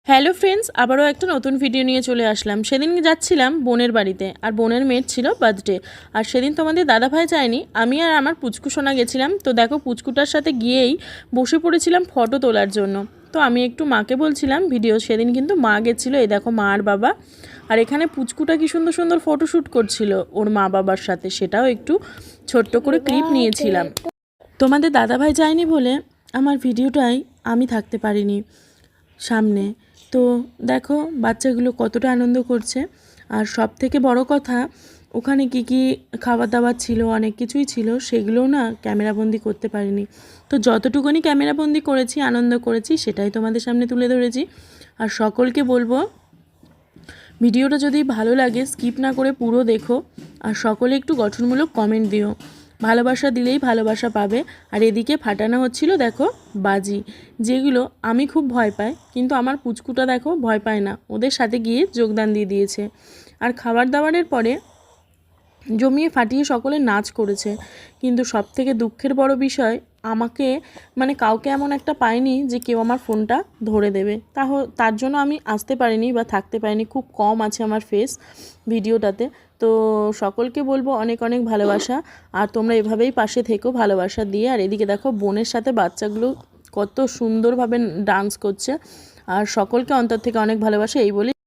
Hello friends, আবারও একটা নতুন ভিডিও নিয়ে চলে আসলাম। সেদিন যাচ্ছিলাম বোনের বাড়িতে, আর বোনের মেয়ের ছিল বার্থডে। আর সেদিন তোমাদের দাদাভাই যায়নি, আমি আর আমার পুচকু সোনা গেছিলাম। তো দেখো, পুচকুটার সাথে গিয়েই বসে পড়েছিলাম ফটো তোলার জন্য। তো আমি একটু মাকে বলছিলাম ভিডিও, সেদিন কিন্তু মা গেছিলো, এই দেখো মা আর বাবা। আর এখানে পুচকুটা কি সুন্দর সুন্দর ফটোশ্যুট করছিল ওর মা বাবার সাথে, সেটাও একটু ছোট্ট করে ক্লিপ নিয়েছিলাম। তোমাদের দাদাভাই যায়নি বলে আমার ভিডিওটাই আমি থাকতে পারিনি সামনে। তো দেখো বাচ্চাগুলো কতটা আনন্দ করছে। আর সব থেকে বড় কথা, ওখানে কি কি খাবার দাবার ছিল, অনেক কিছুই ছিল, সেগুলোও না ক্যামেরাবন্দি করতে পারিনি। তো যতটুকুনি ক্যামেরাবন্দি করেছি, আনন্দ করেছি, সেটাই তোমাদের সামনে তুলে ধরেছি। আর সকলকে বলবো, ভিডিওটা যদি ভালো লাগে স্কিপ না করে পুরো দেখো। আর সকলে একটু গঠনমূলক কমেন্ট দিও, ভালোবাসা দিলেই ভালোবাসা পাবে। আর এদিকে ফাটানো হচ্ছিল দেখো বাজি, যেগুলো আমি খুব ভয় পাই, কিন্তু আমার পুচকুটা দেখো ভয় পায় না, ওদের সাথে গিয়ে যোগদান দিয়ে দিয়েছে। আর খাবার দাবারের পরে জমিয়ে ফাটিয়ে সকলে নাচ করেছে। কিন্তু সবথেকে দুঃখের বড় বিষয়, আমাকে কাউকে এমন একটা পাইনি যে কেউ আমার ফোনটা ধরে দেবে। তার জন্য আমি আসতে পারিনি বা থাকতে পারিনি, খুব কম আছে আমার ফেস ভিডিওটাতে। তো সকলকে বলবো অনেক অনেক ভালোবাসা, আর তোমরা এভাবেই পাশে থেকো ভালোবাসা দিয়ে। আর এদিকে দেখো বোনের সাথে বাচ্চাগুলো কত সুন্দরভাবে ডান্স করছে। আর সকলকে অন্তর থেকে অনেক ভালোবাসা এই বলে